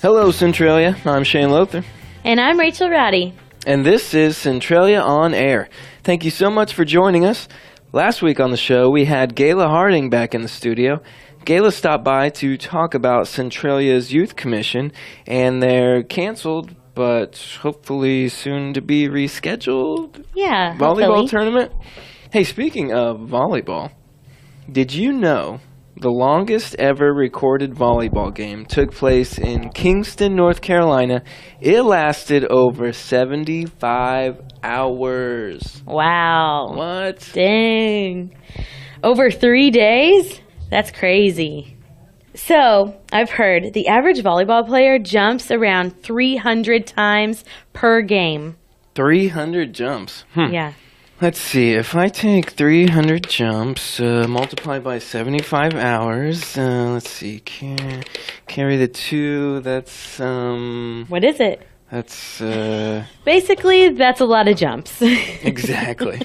Hello, Centralia. I'm Shane Lothar. And I'm Rachel Rowdy. And this is Centralia On Air. Thank you so much for joining us. Last week on the show, we had Gayla Harding back in the studio. Gayla stopped by to talk about Centralia's Youth Commission and their canceled, but hopefully soon to be rescheduled volleyball tournament. Hey, speaking of volleyball, did you know the longest ever recorded volleyball game took place in Kingston, North Carolina? It lasted over 75 hours. Wow. What? Dang. Over 3 days? That's crazy. So, I've heard the average volleyball player jumps around 300 times per game. 300 jumps? Yeah. Let's see, if I take 300 jumps, multiply by 75 hours, let's see, carry the 2, that's, What is it? That's, Basically, that's a lot of jumps. Exactly.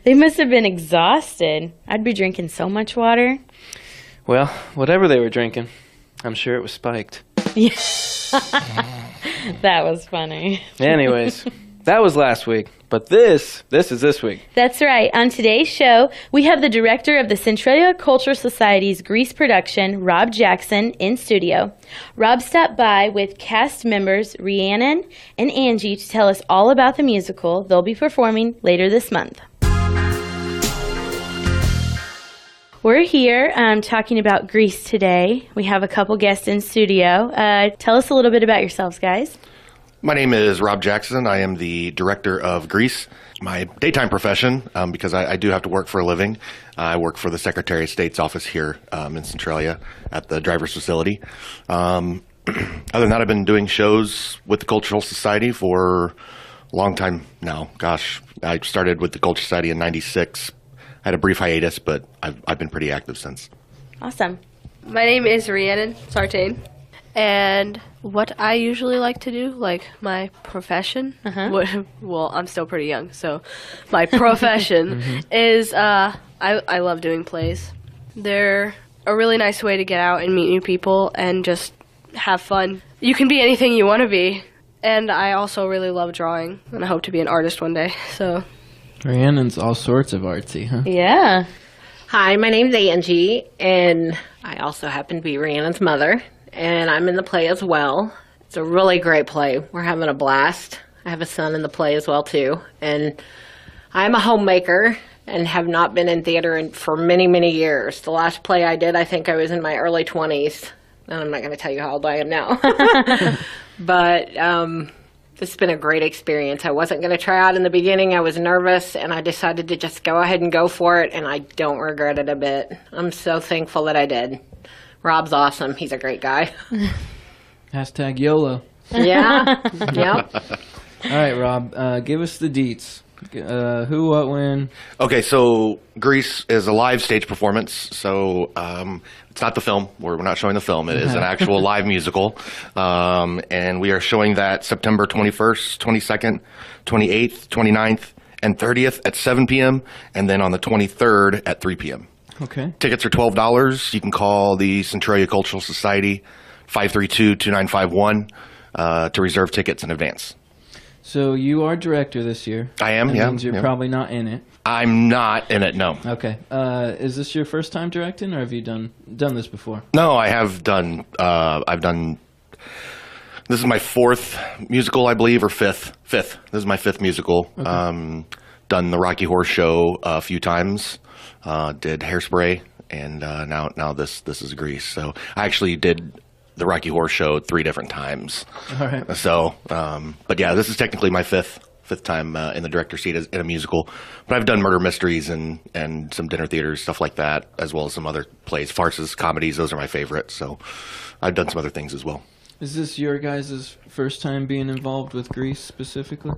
They must have been exhausted. I'd be drinking so much water. Well, whatever they were drinking, I'm sure it was spiked. Yeah. That was funny. Anyways, that was last week. But this is this week. That's right. On today's show, we have the director of the Centralia Cultural Society's Grease production, Rob Jackson, in studio. Rob stopped by with cast members Rhiannon and Angie to tell us all about the musical they'll be performing later this month. We're here talking about Grease today. We have a couple guests in studio. Tell us a little bit about yourselves, guys. My name is Rob Jackson. I am the director of Grease. My daytime profession, because I do have to work for a living, I work for the Secretary of State's office here in Centralia at the driver's facility. Other than that, I've been doing shows with the Cultural Society for a long time now. Gosh, I started with the Cultural Society in '96. I had a brief hiatus, but I've been pretty active since. Awesome. My name is Rhiannon Sartain. And what I usually like to do, like my profession, well, I'm still pretty young, so my profession is I love doing plays. They're a really nice way to get out and meet new people and just have fun. You can be anything you want to be, and I also really love drawing, and I hope to be an artist one day. So Rhiannon's all sorts of artsy, huh? Yeah. Hi, my name's Angie, and I also happen to be Rhiannon's mother. And I'm in the play as well. It's a really great play. We're having a blast. I have a son in the play as well, too. And I'm a homemaker and have not been in theater for many, many years. The last play I did, I think I was in my early 20s. And I'm not going to tell you how old I am now. But it's been a great experience. I wasn't going to try out in the beginning. I was nervous, and I decided to just go ahead and go for it, and I don't regret it a bit. I'm so thankful that I did. Rob's awesome. He's a great guy. Hashtag YOLO. Yeah. Yep. All right, Rob, give us the deets. Who, what, when? Okay, so Grease is a live stage performance, so it's not the film. We're not showing the film. It is an actual live musical, and we are showing that September 21st, 22nd, 28th, 29th, and 30th at 7 p.m., and then on the 23rd at 3 p.m. Okay. Tickets are $12. You can call the Centralia Cultural Society, 532-2951, to reserve tickets in advance. So you are director this year. I am, that yeah. means you're probably not in it. I'm not in it, no. Okay. Is this your first time directing, or have you done this before? No, I have done, this is my fourth musical, I believe, or fifth. This is my fifth musical. Okay. Done the Rocky Horror Show a few times. Did Hairspray, and now this is Grease. So I actually did the Rocky Horror Show 3 different times. All right. So, but yeah, this is technically my fifth time in the director's seat in a musical. But I've done murder mysteries and some dinner theaters, stuff like that, as well as some other plays, farces, comedies. Those are my favorites. So I've done some other things as well. Is this your guys' first time being involved with Grease specifically?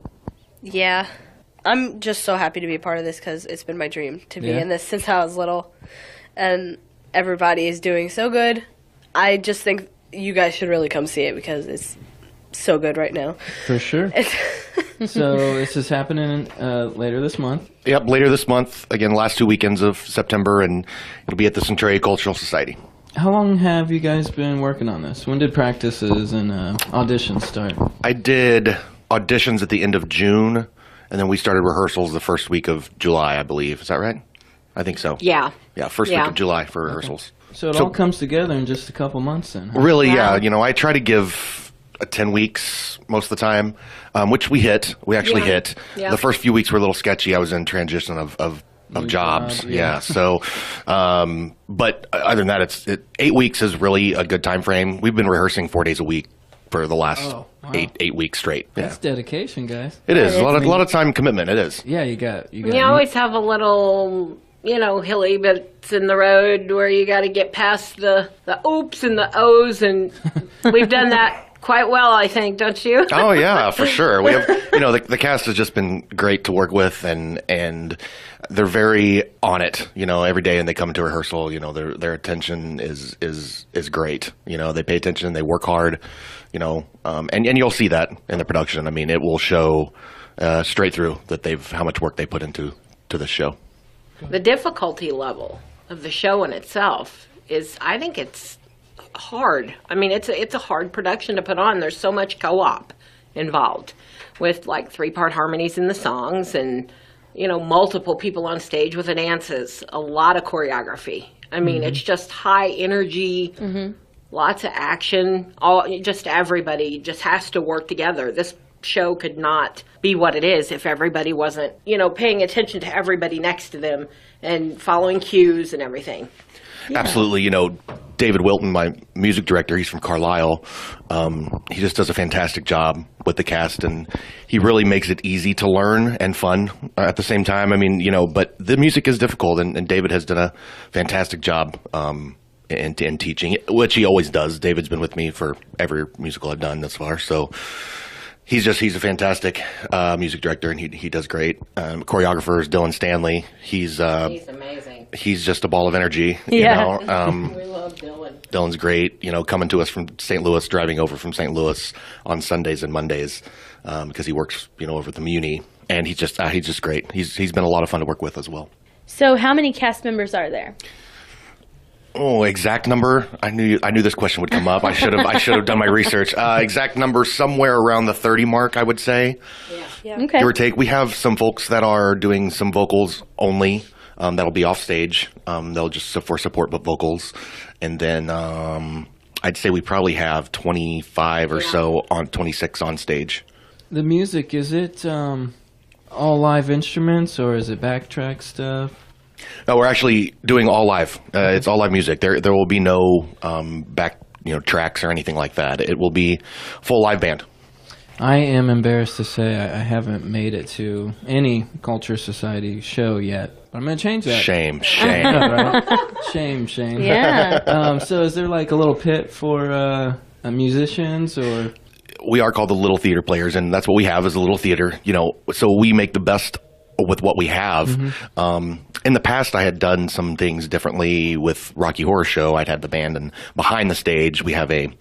yeah. I'm just so happy to be a part of this because it's been my dream to be in this since I was little. And everybody is doing so good. I just think you guys should really come see it because it's so good right now. For sure. So this is happening later this month. Yep, later this month. Again, last 2 weekends of September, and it'll be at the Centralia Cultural Society. How long have you guys been working on this? When did practices and auditions start? I did auditions at the end of June, and then we started rehearsals the first week of July, I believe. Is that right? I think so. Yeah. Yeah, first week of July for rehearsals. So it all comes together in just a couple months then, huh? Really, yeah. You know, I try to give 10 weeks most of the time, which we hit. We actually hit. Yeah. The first few weeks were a little sketchy. I was in transition of jobs. Yeah. So, but other than that, 8 weeks is really a good time frame. We've been rehearsing 4 days a week for the last eight weeks straight. That's dedication, guys. It is. A lot of time commitment. It is. Yeah, you got. You always have a little, hilly bits in the road where you got to get past the oops and the O's, and we've done that quite well, I think, don't you? Oh yeah, for sure. We have, the cast has just been great to work with, and they're very on it, every day, and they come to rehearsal. Their attention is great. They pay attention, they work hard. And you'll see that in the production. I mean, it will show straight through that how much work they put into this show. The difficulty level of the show in itself is, I think it's hard. I mean, it's a hard production to put on. There's so much co-op involved with like 3-part harmonies in the songs and, multiple people on stage with the dances, a lot of choreography. I mean, it's just high energy, lots of action. Everybody just has to work together. This show could not be what it is if everybody wasn't, paying attention to everybody next to them and following cues and everything. Yeah. Absolutely. David Wilton, my music director, he's from Carlisle. He just does a fantastic job with the cast, and he really makes it easy to learn and fun at the same time. I mean, but the music is difficult, and David has done a fantastic job in teaching, which he always does. David's been with me for every musical I've done thus far, so he's a fantastic music director, and he does great. Choreographer is Dylan Stanley. He's amazing. He's just a ball of energy. Yeah. We love Dylan. Dylan's great. Coming to us from St. Louis, driving over from St. Louis on Sundays and Mondays because he works over at the Muni, and he's just great. He's been a lot of fun to work with as well. So how many cast members are there? Oh, exact number? I knew this question would come up. I should have done my research. Exact number, somewhere around the 30 mark, I would say. Yeah. Okay. Give or take. We have some folks that are doing some vocals only. That'll be off stage. They'll just for support but vocals, and then I'd say we probably have 25 or so 26 on stage. The music, is it all live instruments or is it backtrack stuff? No, we're actually doing all live. It's all live music. There will be no back tracks or anything like that. It will be full live band. I am embarrassed to say I haven't made it to any Culture Society show yet. But I'm going to change that. Shame. Right? Shame. Yeah. So is there like a little pit for musicians or? We are called the Little Theater Players, and that's what we have is a little theater. So we make the best with what we have. In the past, I had done some things differently with Rocky Horror Show. I'd had the band, and behind the stage, we have in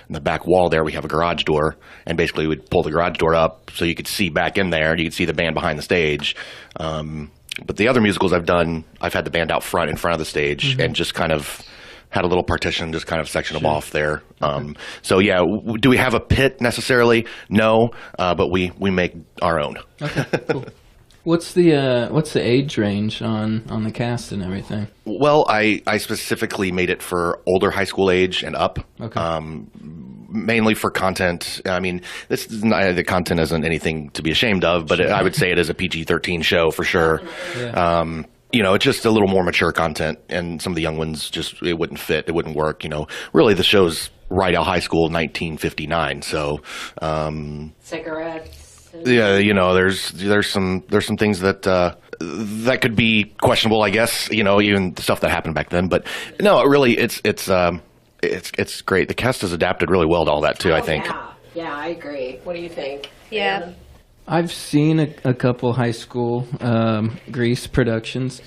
the back wall there, we have a garage door, and basically we'd pull the garage door up so you could see back in there, and you could see the band behind the stage. But the other musicals I've done, I've had the band out front, in front of the stage, and just kind of had a little partition, just kind of section them off there. So yeah, do we have a pit necessarily? No, but we make our own. Okay, cool. What's the age range on the cast and everything? Well, I specifically made it for older high school age and up. Okay. Mainly for content. I mean, the content isn't anything to be ashamed of, but I would say it is a PG-13 show for sure. Yeah. It's just a little more mature content, and some of the young ones it wouldn't fit, it wouldn't work. Really the show's right out of high school, 1959. So cigarettes. Yeah, there's some things that could be questionable, I guess. Even the stuff that happened back then. But no, really, it's great. The cast has adapted really well to all that too. I think. Yeah, I agree. What do you think? Yeah. I've seen a couple high school Grease productions.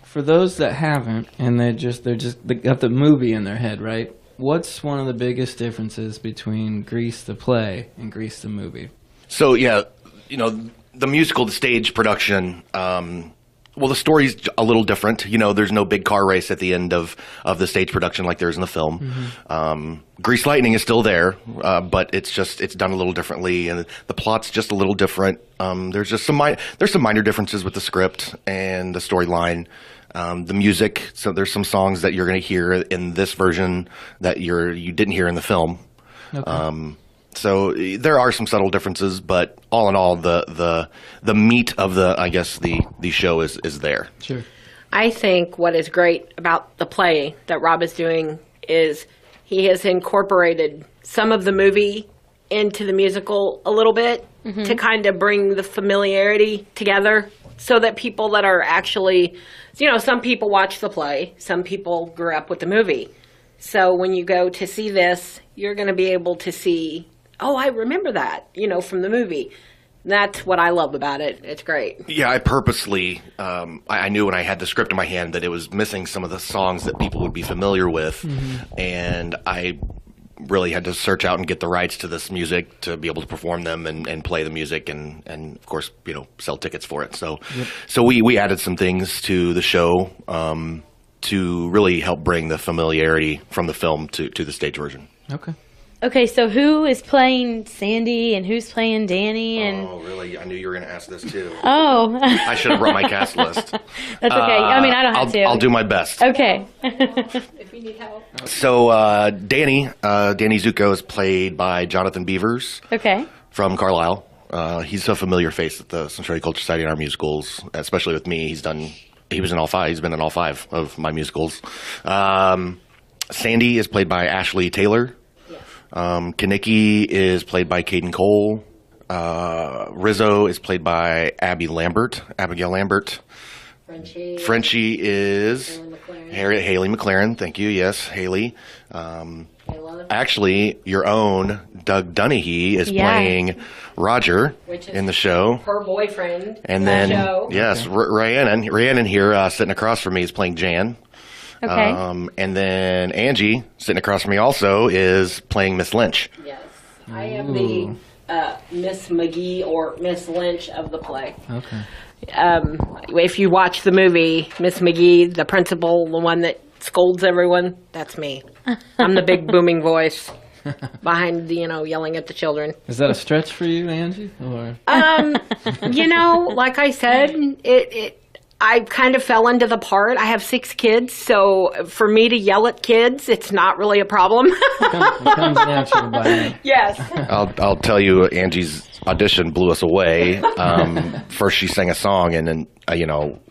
For those that haven't, and they got the movie in their head, right? What's one of the biggest differences between Grease the play and Grease the movie? So yeah, the musical, the stage production, Well, the story's a little different. You know, there's no big car race at the end of the stage production like there is in the film. Grease Lightning is still there, but it's done a little differently, and the plot's just a little different. There's some minor differences with the script and the storyline. The music, so there's some songs that you're going to hear in this version that you didn't hear in the film. Okay. So there are some subtle differences, but all in all, the meat of the show is there. Sure. I think what is great about the play that Rob is doing is he has incorporated some of the movie into the musical a little bit to kind of bring the familiarity together so that people that are actually, some people watch the play, some people grew up with the movie. So when you go to see this, you're going to be able to see, oh, I remember that, from the movie. That's what I love about it. It's great. Yeah, I purposely, I knew when I had the script in my hand that it was missing some of the songs that people would be familiar with, and I really had to search out and get the rights to this music to be able to perform them and play the music and of course, sell tickets for it. So, so we added some things to the show to really help bring the familiarity from the film to the stage version. Okay. Okay, so who is playing Sandy and who's playing Danny? And Oh, really? I knew you were going to ask this too. oh, I should have brought my cast list. that's okay. I mean, I don't have to. I'll do my best. Okay. If you need help. So Danny Zuko is played by Jonathan Beavers Okay. from Carlisle. He's a familiar face at the Centralia Cultural Society in our musicals, especially with me. He was in all five. He's been in all five of my musicals. Sandy is played by Ashley Taylor. Kaniki is played by Caden Cole. Rizzo is played by Abigail Lambert. Frenchie is Haley McLaren. Thank you. Yes, Haley. Actually, your own Doug Dunahee is playing Roger in the show. Her boyfriend. And then, show. yes, Rhiannon here sitting across from me is playing Jan. Okay. And then Angie, sitting across from me also, is playing Miss Lynch. Yes. I am the Miss McGee or Miss Lynch of the play. Okay. If you watch the movie, Miss McGee, the principal, the one that scolds everyone, that's me. I'm the big booming voice behind, yelling at the children. Is that a stretch for you, Angie? Or Like I said, I kind of fell into the part. I have 6 kids, so for me to yell at kids, it's not really a problem. it comes natural by now. Yes. I'll tell you, Angie's audition blew us away. First, she sang a song, and then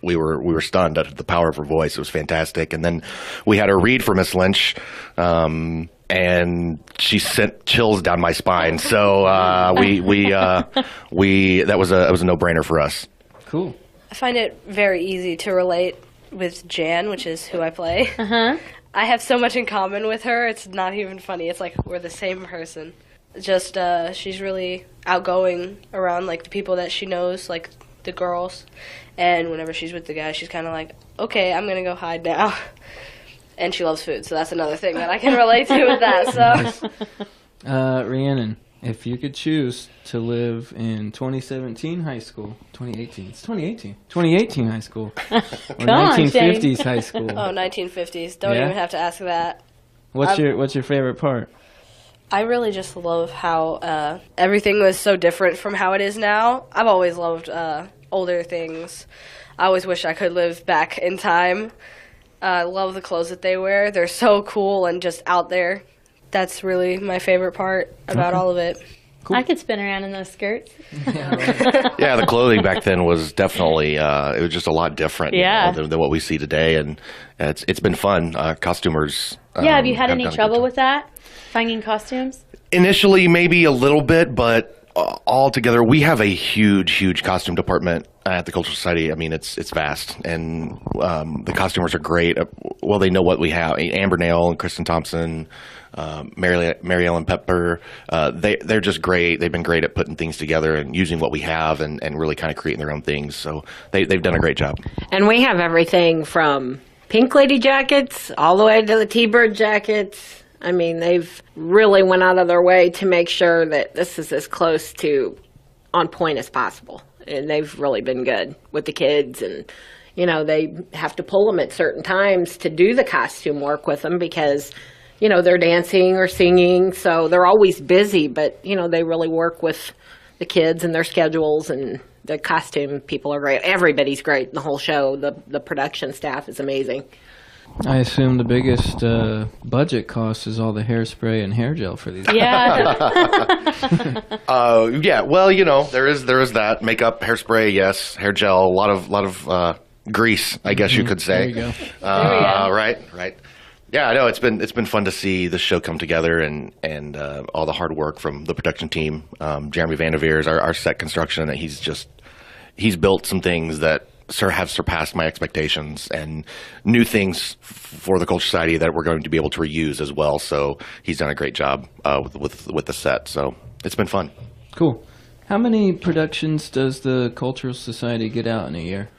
we were stunned at the power of her voice. It was fantastic. And then we had her read for Miss Lynch, and she sent chills down my spine. So that was a no-brainer for us. Cool. I find it very easy to relate with Jan, which is who I play. Uh-huh. I have so much in common with her. It's not even funny. It's like we're the same person. Just she's really outgoing around like the people that she knows, like the girls. And whenever she's with the guys, she's kind of like, okay, I'm gonna go hide now. And she loves food, so that's another thing that I can relate to with that. So, Rhiannon, if you could choose to live in 2017 high school, 2018, it's 2018, 2018 high school, or 1950s high school. Oh, 1950s. Don't even have to ask that. What's your favorite part? I really just love how everything was so different from how it is now. I've always loved older things. I always wish I could live back in time. I love the clothes that they wear. They're so cool and just out there. That's really my favorite part about all of it. Cool. I could spin around in those skirts. Yeah, the clothing back then was definitely it was just a lot different than what we see today, and it's been fun. Costumers. Have you had any trouble with that, finding costumes? Initially, maybe a little bit, but altogether, we have a huge costume department at the Cultural Society. I mean, it's vast, and the costumers are great. Well, they know what we have. Amber Nail and Kristen Thompson, Mary Ellen Pepper, they're just great. They've been great at putting things together and using what we have and really kind of creating their own things. So they've done a great job. And we have everything from pink lady jackets all the way to the T-bird jackets. I mean, they've really went out of their way to make sure that this is as close to on point as possible. And they've really been good with the kids. And they have to pull them at certain times to do the costume work with them because, they're dancing or singing. So they're always busy, but, they really work with the kids and their schedules, and the costume people are great. Everybody's great. The whole show, the production staff is amazing. I assume the biggest budget cost is all the hairspray and hair gel for these. Yeah. Yeah. Well, there is that makeup, hairspray, yes, hair gel, a lot of grease, I guess you could say. There you go. Right. Yeah, I know it's been fun to see the show come together and all the hard work from the production team. Jeremy Vanderveer is our set construction, and he's built some things that have surpassed my expectations, and new things for the Cultural Society that we're going to be able to reuse as well. So he's done a great job with the set. So it's been fun. Cool. How many productions does the Cultural Society get out in a year?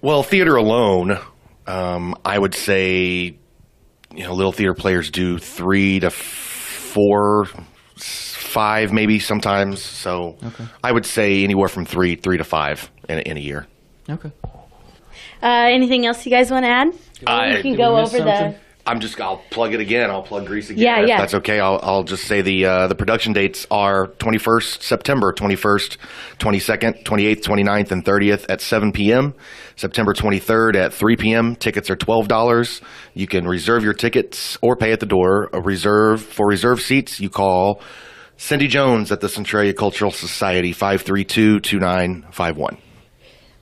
Well, theater alone, I would say, little theater players do 3 to 4, 5 maybe sometimes. So Okay. I would say anywhere from 3 to 5 in a year. Okay. Anything else you guys want to add? You can did go we miss over the. something? I'll plug it again. I'll plug Grease again. Yeah, if yeah. that's okay. I'll just say the production dates are 21st September 21st, 22nd, 28th, 29th, and 30th at 7 p.m. September 23rd at 3 p.m. Tickets are $12. You can reserve your tickets or pay at the door. For reserve seats, you call Cindy Jones at the Centralia Cultural Society, 532-2951.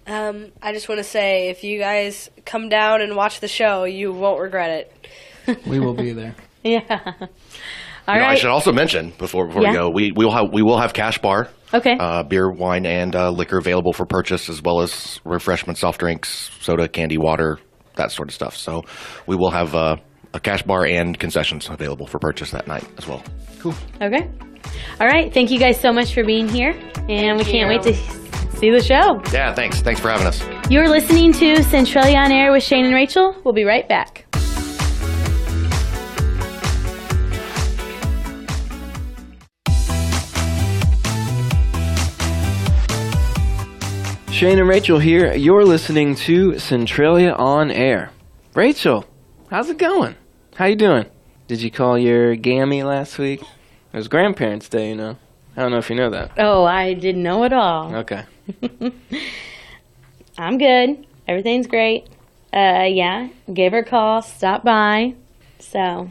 I just want to say, if you guys come down and watch the show, you won't regret it. We will be there. Yeah. All I right. should also mention before Yeah. we go, we will have cash bar, Okay. beer, wine, and liquor available for purchase, as well as refreshments, soft drinks, soda, candy, water, that sort of stuff. So we will have a cash bar and concessions available for purchase that night as well. Cool. Okay. All right. Thank you guys so much for being here, and we can't wait to see the show. Yeah, thanks. Thanks for having us. You're listening to Centralia On Air with Shane and Rachel. We'll be right back. Shane and Rachel here. You're listening to Centralia On Air. Rachel, how's it going? How you doing? Did you call your Gammy last week? It was Grandparents' Day, I don't know if you know that. Oh, I didn't know at all. Okay. I'm good. Everything's great. Yeah, gave her a call, stopped by. So,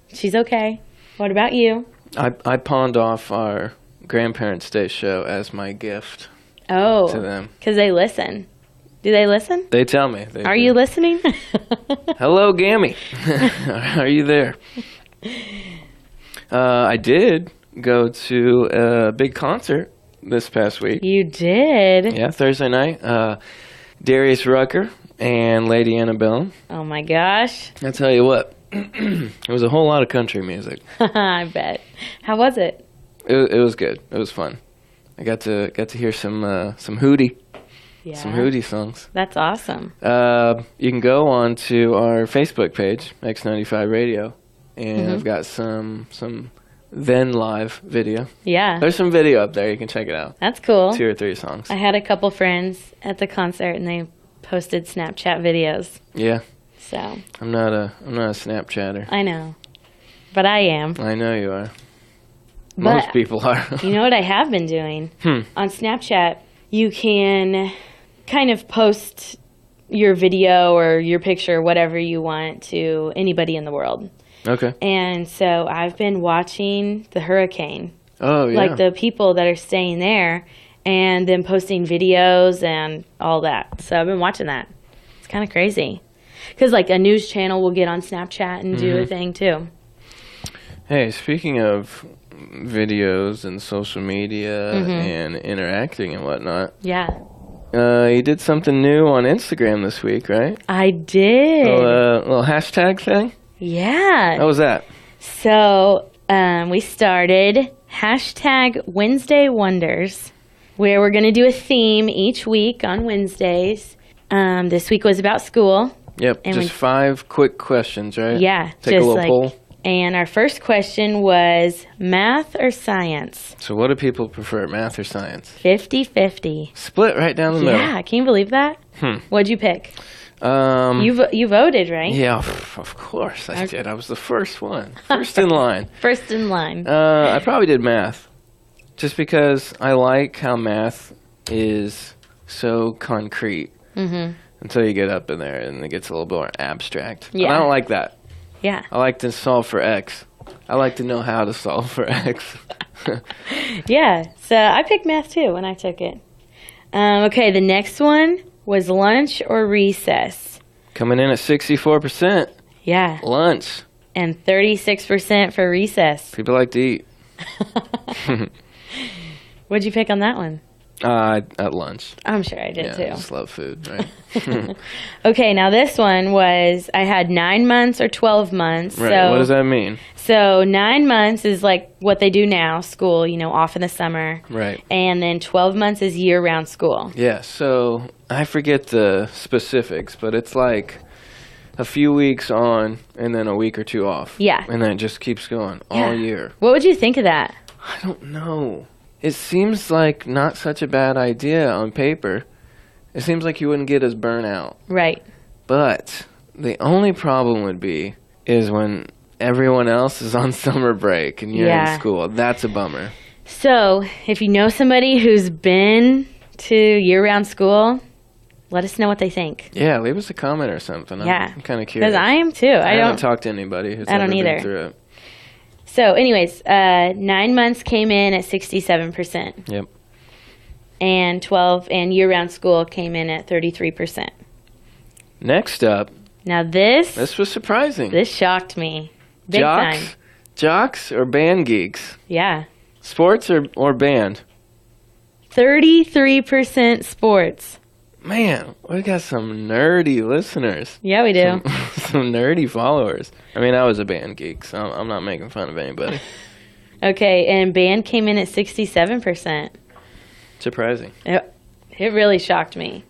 she's okay. What about you? I pawned off our Grandparents' Day show as my gift Oh, to them. because they listen. Do they listen? They tell me. Are you listening? Hello, Gammy. Are you there? I did go to a big concert this past week. You did? Yeah, Thursday night. Darius Rucker and Lady Annabelle. Oh my gosh. I tell you what, it was a whole lot of country music. I bet. How was it? It was good. It was fun. I got to hear some Hootie, Yeah. some Hootie songs. That's awesome. You can go on to our Facebook page, X95 Radio, and Mm-hmm. I've got some then live video. Yeah. There's some video up there. You can check it out. That's cool. 2 or 3 songs. I had a couple friends at the concert and they posted Snapchat videos. Yeah, So, I'm not a Snapchatter. I know. But I am. I know you are. But- Most people are. You know what I have been doing? On Snapchat, you can kind of post your video or your picture, whatever you want, to anybody in the world. Okay. And so I've been watching the hurricane, Oh, yeah. like the people that are staying there, and then posting videos and all that. So I've been watching that. It's kind of crazy. Because, like, a news channel will get on Snapchat and do a thing, too. Hey, speaking of videos and social media and interacting and whatnot, Yeah. you did something new on Instagram this week, right? I did. Little hashtag thing? Yeah. How was that? So we started hashtag Wednesday Wonders, where we're going to do a theme each week on Wednesdays. This week was about school. Yep, And just 5 quick questions, right? Yeah. Take a just little like poll. And our first question was math or science? So what do people prefer, math or science? 50-50. Split right down the middle. Yeah, can you believe that? What'd you pick? Um, You voted, right? yeah, of course I did. I was the first one. First in line. First in line. I probably did math. Just because I like how math is so concrete until you get up in there and it gets a little bit more abstract. Yeah. And I don't like that. Yeah. I like to solve for X. I like to know how to solve for X. Yeah. So I picked math too when I took it. Okay, the next one was lunch or recess. Coming in at 64%. Yeah. Lunch. And 36% for recess. People like to eat. What'd you pick on that one? At lunch. I'm sure I did Yeah, I too. just love food, right? Okay, now this one was I had 9 months or 12 months. Right. So, What does that mean? So 9 months is like what they do now, school, off in the summer. Right. And then 12 months is year-round school. Yeah, so I forget the specifics, but it's like a few weeks on and then a week or two off. Yeah. And then it just keeps going all year. What would you think of that? I don't know. It seems like not such a bad idea on paper. It seems like you wouldn't get as burnout. Right. But the only problem would be is when everyone else is on summer break and you're in school. That's a bummer. So if you know somebody who's been to year-round school, let us know what they think. Yeah, leave us a comment or something. Yeah. I'm kind of curious. Because I am too. I haven't talked to anybody who's ever been through it. So anyways, 9 months came in at 67%. Yep. And 12 and year-round school came in at 33%. Next up, Now this was surprising. this shocked me. Big time. Jocks or band geeks? Yeah. Sports or band? 33% sports. Man, we got some nerdy listeners. Yeah, we do. Some nerdy followers. I mean, I was a band geek, so I'm not making fun of anybody. Okay, and band came in at 67%. Surprising. It really shocked me.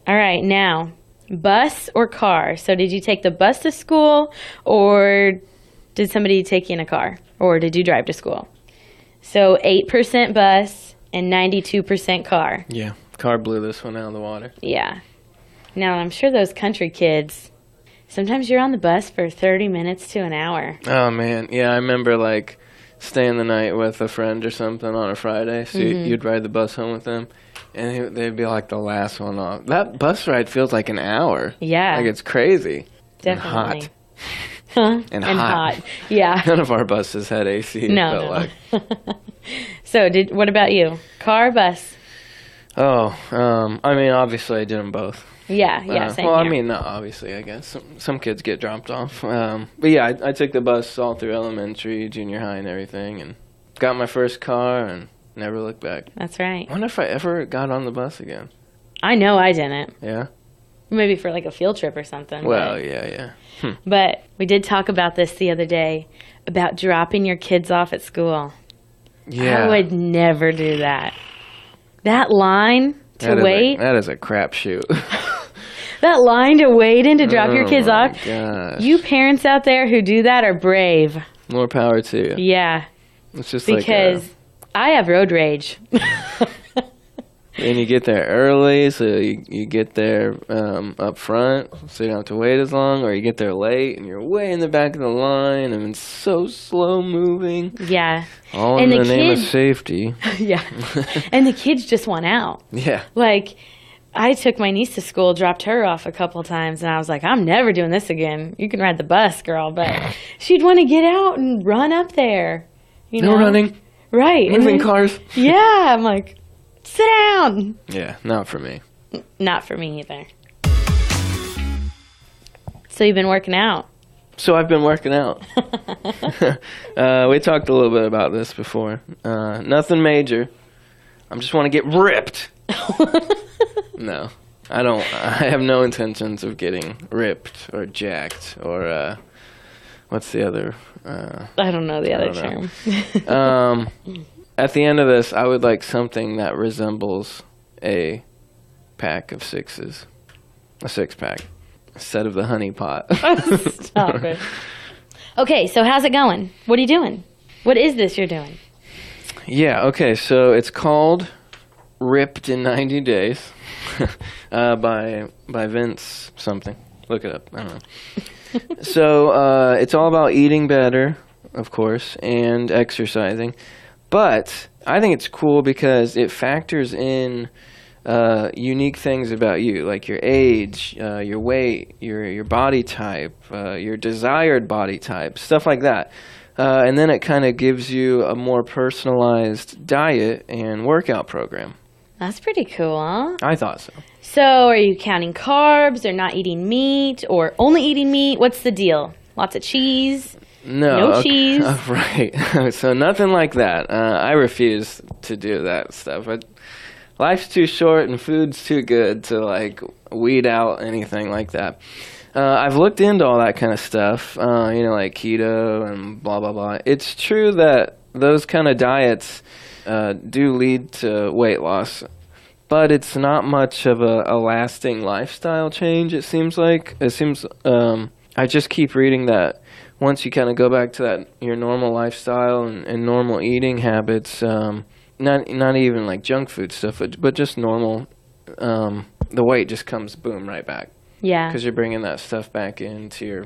All right, now, bus or car? So did you take the bus to school, or did somebody take you in a car? Or did you drive to school? So 8% bus and 92% car. Yeah, car blew this one out of the water. Yeah. Now, I'm sure those country kids, sometimes you're on the bus for 30 minutes to an hour. Oh, man. Yeah, I remember, like, staying the night with a friend or something on a Friday. So you'd ride the bus home with them, and they'd be, like, the last one off. That bus ride feels like an hour. Yeah. Like, it's crazy. Definitely. And hot. And hot. Yeah. None of our buses had AC. No. Like. So, what about you? Car, bus? Oh, I mean, obviously I did them both. Yeah, same well, here. I mean, not obviously, I guess. Some kids get dropped off. But yeah, I took the bus all through elementary, junior high, and everything, and got my first car and never looked back. That's right. I wonder if I ever got on the bus again. I know I didn't. Yeah? Maybe for like a field trip or something. Well, but, yeah. But we did talk about this the other day, about dropping your kids off at school. Yeah. I would never do that. That line to wait. That is a crapshoot. That line to wait in to drop your kids off. Gosh. You parents out there who do that are brave. More power to you. Yeah. It's just Because I have road rage. and you get there early, so you get there up front, so you don't have to wait as long, or you get there late, and you're way in the back of the line, and it's so slow moving. Yeah. All And in the the name of kids- safety. Yeah. And the kids just want out. Yeah. Like, I took my niece to school, dropped her off a couple times, and I was like, I'm never doing this again. You can ride the bus, girl. But she'd want to get out and run up there. You know? No running. Right. Moving and then- cars. Yeah. I'm like, sit down. Yeah, not for me. Not for me either. So you've been working out. So I've been working out. We talked a little bit about this before. Nothing major. I just want to get ripped. No, I don't. I have no intentions of getting ripped or jacked or what's the other? I don't know the other term. At the end of this, I would like something that resembles a pack of sixes, a six-pack, instead of the honey pot. Stop it. Okay, so how's it going? What are you doing? What is this you're doing? Yeah, okay, so it's called Ripped in 90 Days by Vince something. Look it up. I don't know. So it's all about eating better, of course, and exercising. But I think it's cool because it factors in unique things about you, like your age, your weight, your body type, your desired body type, stuff like that. And then it kind of gives you a more personalized diet and workout program. That's pretty cool, huh? I thought so. So are you counting carbs or not eating meat or only eating meat? What's the deal? Lots of cheese? No cheese? Right. So nothing like that. I refuse to do that stuff. Life's too short and food's too good to, like, weed out anything like that. I've looked into all that kind of stuff, like keto and blah, blah, blah. It's true that those kind of diets do lead to weight loss, but it's not much of a lasting lifestyle change, it seems like. I just keep reading that once you kind of go back to that your normal lifestyle and normal eating habits, not even like junk food stuff, but just normal, the weight just comes boom right back. Yeah. Because you're bringing that stuff back into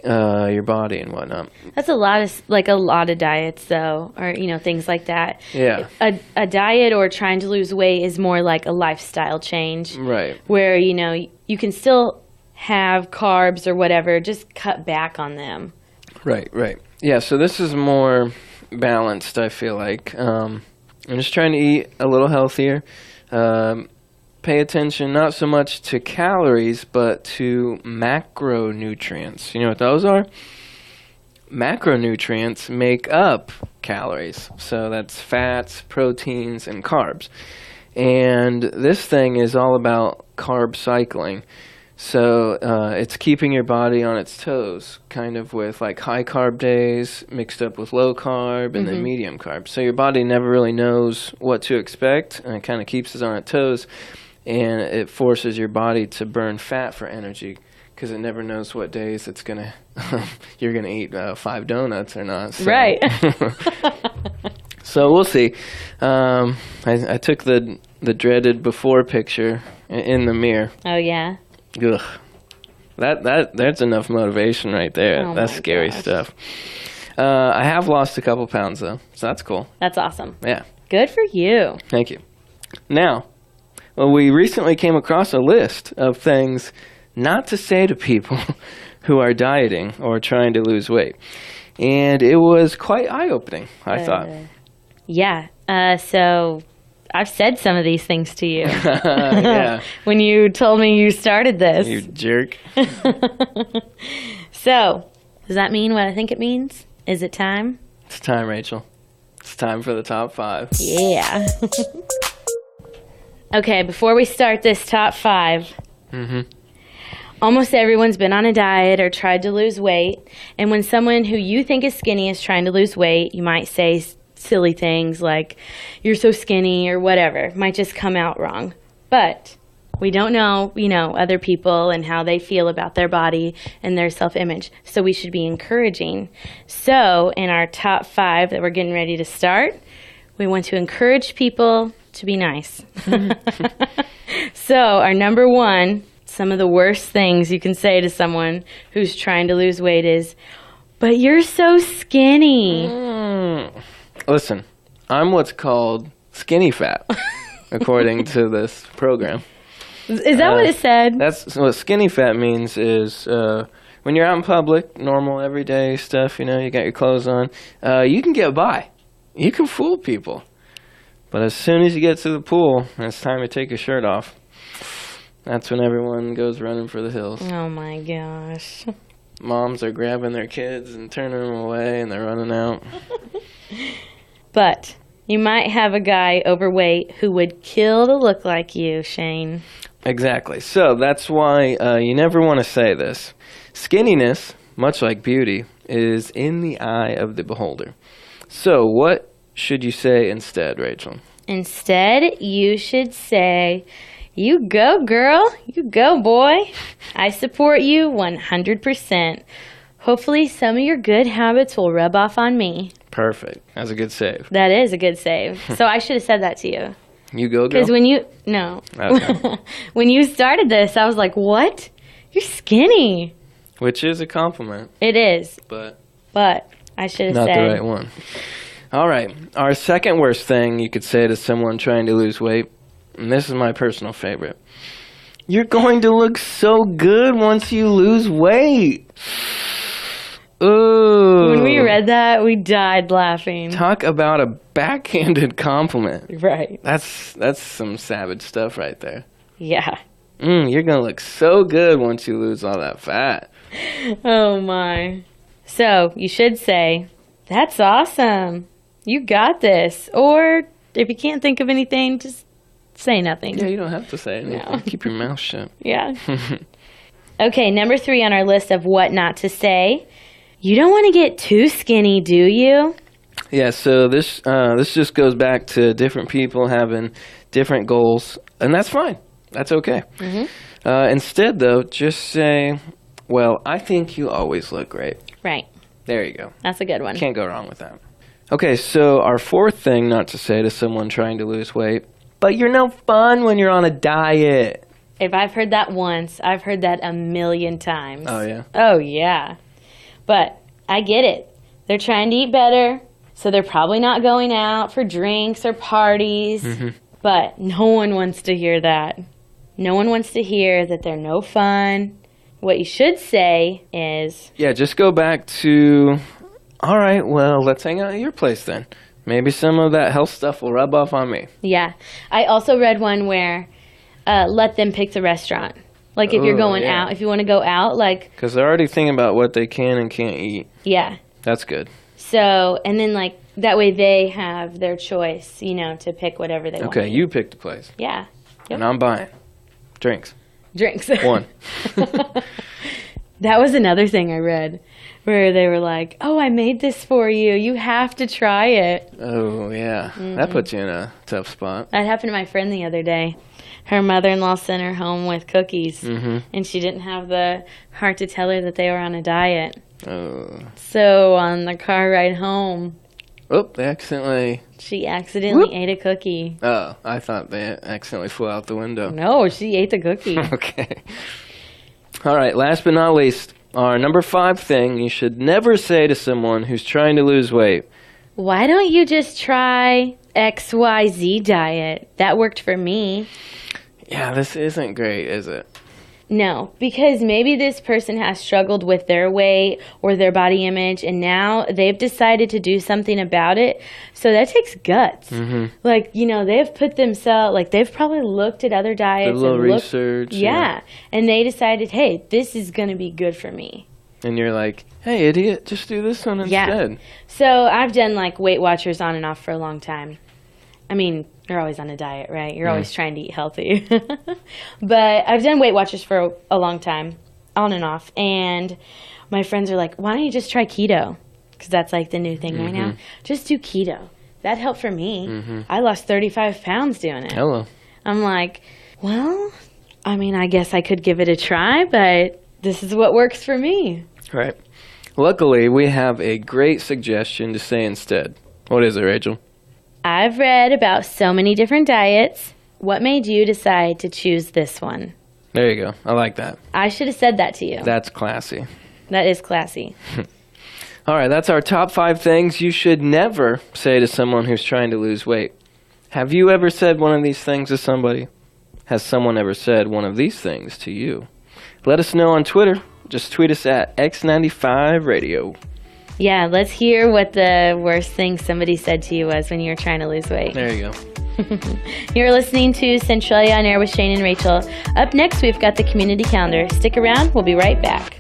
your body and whatnot. That's a lot of diets, though, or things like that. Yeah. A diet or trying to lose weight is more like a lifestyle change, Right. Where you can still have carbs or whatever, just cut back on them. Right. Yeah. So this is more balanced, I feel like. I'm just trying to eat a little healthier. Pay attention not so much to calories, but to macronutrients. You know what those are? Macronutrients make up calories. So that's fats, proteins, and carbs. And this thing is all about carb cycling. So it's keeping your body on its toes, kind of with like high carb days mixed up with low carb and then medium carb. So your body never really knows what to expect, and it kind of keeps us on its toes. And it forces your body to burn fat for energy because it never knows what days you're gonna eat 5 donuts or not. So. Right. So we'll see. I took the dreaded before picture in the mirror. Oh yeah. Ugh. That's enough motivation right there. Oh That's my scary gosh. stuff. I have lost a couple pounds though, so that's cool. That's awesome. Yeah. Good for you. Thank you. Now. Well, we recently came across a list of things not to say to people who are dieting or trying to lose weight. And it was quite eye-opening, I thought. Yeah. So I've said some of these things to you. Yeah. When you told me you started this. You jerk. So, does that mean what I think it means? Is it time? It's time, Rachel. It's time for the top 5. Yeah. Okay, before we start this top 5, almost everyone's been on a diet or tried to lose weight. And when someone who you think is skinny is trying to lose weight, you might say silly things like, you're so skinny or whatever. It might just come out wrong. But we don't know, other people and how they feel about their body and their self-image. So we should be encouraging. So in our top 5 that we're getting ready to start, we want to encourage people to be nice. So our number 1, some of the worst things you can say to someone who's trying to lose weight is, but you're so skinny. Listen, I'm what's called skinny fat, according to this program. Is that what it said? That's what skinny fat means is when you're out in public, normal everyday stuff, you got your clothes on, you can get by. You can fool people. But as soon as you get to the pool and it's time to take your shirt off, that's when everyone goes running for the hills. Oh my gosh. Moms are grabbing their kids and turning them away and they're running out. But you might have a guy overweight who would kill to look like you, Shane. Exactly. So that's why you never want to say this. Skinniness, much like beauty, is in the eye of the beholder. So what should you say instead, Rachel? Instead, you should say, you go, girl. You go, boy. I support you 100%. Hopefully some of your good habits will rub off on me. Perfect. That's a good save. That is a good save. So I should have said that to you. You go, girl? Because Okay. when you started this, I was like, what? You're skinny. Which is a compliment, It is, but but I should have not said. the right one. All right. Our second worst thing you could say to someone trying to lose weight, and this is my personal favorite. You're going to look so good once you lose weight. Ooh. When we read that, we died laughing. Talk about a backhanded compliment. Right. That's some savage stuff right there. Yeah. You're going to look so good once you lose all that fat. Oh, my. So, you should say, that's awesome. You got this. Or, if you can't think of anything, just say nothing. Yeah, you don't have to say anything. No. Keep your mouth shut. Yeah. Okay, number 3 on our list of what not to say. You don't want to get too skinny, do you? Yeah, so this just goes back to different people having different goals, and that's fine. That's okay. Instead, though, just say, well, I think you always look great. Right. There you go. That's a good one. Can't go wrong with that. Okay, so our fourth thing not to say to someone trying to lose weight, but you're no fun when you're on a diet. If I've heard that once, I've heard that a million times. Oh, yeah? Oh, yeah. But I get it. They're trying to eat better, so they're probably not going out for drinks or parties. But no one wants to hear that. No one wants to hear that they're no fun. What you should say is... Yeah, just go back to, all right, well, let's hang out at your place then. Maybe some of that health stuff will rub off on me. Yeah. I also read one where let them pick the restaurant. Like if you're going out, if you want to go out, like... Because they're already thinking about what they can and can't eat. Yeah. That's good. So, and then like, that way they have their choice, you know, to pick whatever they want. Okay, you pick the place. Yeah. Yep. And I'm buying. Drinks. Drinks. One. That was another thing I read where they were like, oh, I made this for you. You have to try it. Oh, yeah. That puts you in a tough spot. That happened to my friend the other day. Her mother-in-law sent her home with cookies, and she didn't have the heart to tell her that they were on a diet. Oh. So on the car ride home, They accidentally... she accidentally ate a cookie. Oh, I thought they accidentally flew out the window. No, she ate the cookie. Okay. All right, last but not least, our number 5 thing you should never say to someone who's trying to lose weight. Why don't you just try XYZ diet? That worked for me. Yeah, this isn't great, is it? No, because maybe this person has struggled with their weight or their body image, and now they've decided to do something about it. So that takes guts. Like, you know, they've put themselves, like, they've probably looked at other diets. A little and research. Yeah, and they decided, hey, this is going to be good for me. And you're like, hey, idiot, just do this one instead. Yeah. So I've done, like, Weight Watchers on and off for a long time. I mean, you're always on a diet, right? You're always trying to eat healthy. But I've done Weight Watchers for a long time, on and off. And my friends are like, why don't you just try keto? Because that's like the new thing right now. Just do keto. That helped for me. I lost 35 pounds doing it. Hello. I'm like, well, I mean, I guess I could give it a try, but this is what works for me. Right. Luckily, we have a great suggestion to say instead. What is it, Rachel? I've read about so many different diets. What made you decide to choose this one? There you go. I like that. I should have said that to you. That's classy. That is classy. All right, that's our top 5 things you should never say to someone who's trying to lose weight. Have you ever said one of these things to somebody? Has someone ever said one of these things to you? Let us know on Twitter. Just tweet us at X95Radio. Yeah, let's hear what the worst thing somebody said to you was when you were trying to lose weight. There you go. You're listening to Centralia On Air with Shane and Rachel. Up next, we've got the community calendar. Stick around. We'll be right back.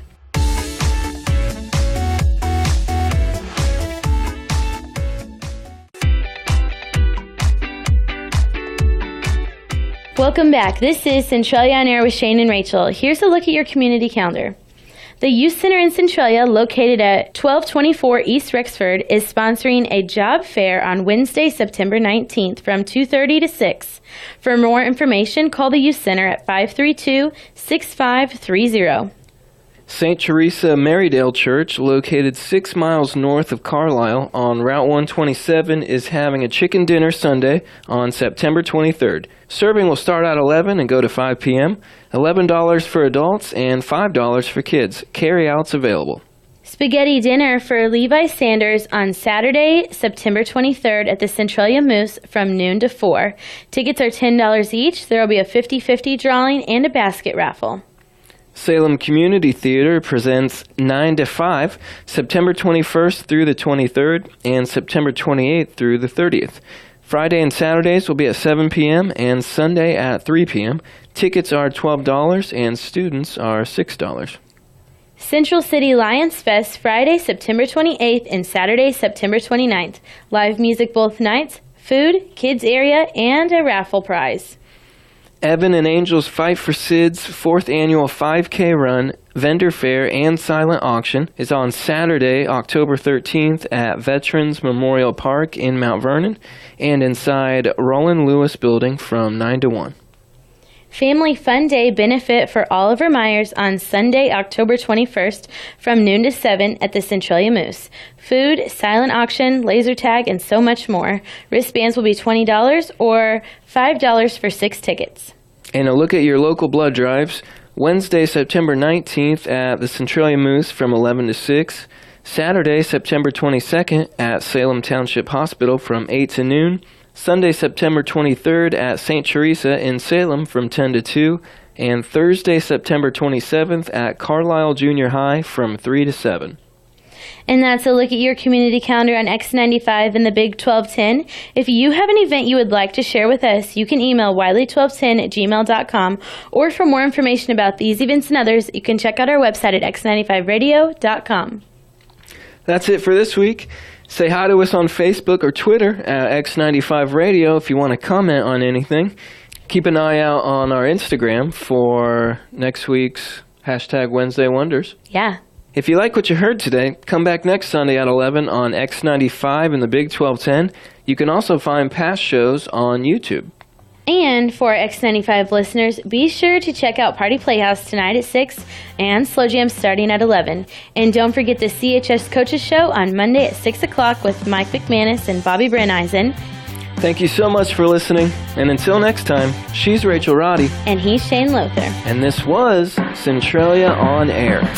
Welcome back. This is Centralia On Air with Shane and Rachel. Here's a look at your community calendar. The Youth Center in Centralia, located at 1224 East Rexford, is sponsoring a job fair on Wednesday, September 19th from 2:30 to 6. For more information, call the Youth Center at 532-6530. St. Teresa Marydale Church, located 6 miles north of Carlisle on Route 127, is having a chicken dinner Sunday on September 23rd. Serving will start at 11 and go to 5 p.m. $11 for adults and $5 for kids. Carry-outs available. Spaghetti dinner for Levi Sanders on Saturday, September 23rd at the Centralia Moose from noon to 4. Tickets are $10 each. There will be a 50-50 drawing and a basket raffle. Salem Community Theater presents 9 to 5, September 21st through the 23rd, and September 28th through the 30th. Friday and Saturdays will be at 7 p.m. and Sunday at 3 p.m. Tickets are $12 and students are $6. Central City Lions Fest Friday, September 28th and Saturday, September 29th. Live music both nights, food, kids area, and a raffle prize. Evan and Angels Fight for Sid's 4th annual 5K run, vendor fair, and silent auction is on Saturday, October 13th at Veterans Memorial Park in Mount Vernon and inside Roland Lewis Building from 9 to 1. Family Fun Day benefit for Oliver Myers on Sunday, October 21st from noon to 7 at the Centralia Moose. Food, silent auction, laser tag, and so much more. Wristbands will be $20 or $5 for 6 tickets. And a look at your local blood drives. Wednesday, September 19th at the Centralia Moose from 11 to 6. Saturday, September 22nd at Salem Township Hospital from 8 to noon. Sunday, September 23rd at St. Teresa in Salem from 10 to 2, and Thursday, September 27th at Carlisle Junior High from 3 to 7. And that's a look at your community calendar on X95 and the Big 1210. If you have an event you would like to share with us, you can email wiley1210@gmail.com, or for more information about these events and others, you can check out our website at x95radio.com. That's it for this week. Say hi to us on Facebook or Twitter at X95 Radio if you want to comment on anything. Keep an eye out on our Instagram for next week's hashtag Wednesday Wonders. Yeah. If you like what you heard today, come back next Sunday at 11 on X95 and the Big 1210. You can also find past shows on YouTube. And for X95 listeners, be sure to check out Party Playhouse tonight at 6 and Slow Jam starting at 11. And don't forget the CHS Coaches Show on Monday at 6 o'clock with Mike McManus and Bobby Brenneisen. Thank you so much for listening. And until next time, she's Rachel Roddy. And he's Shane Lothar. And this was Centralia On Air.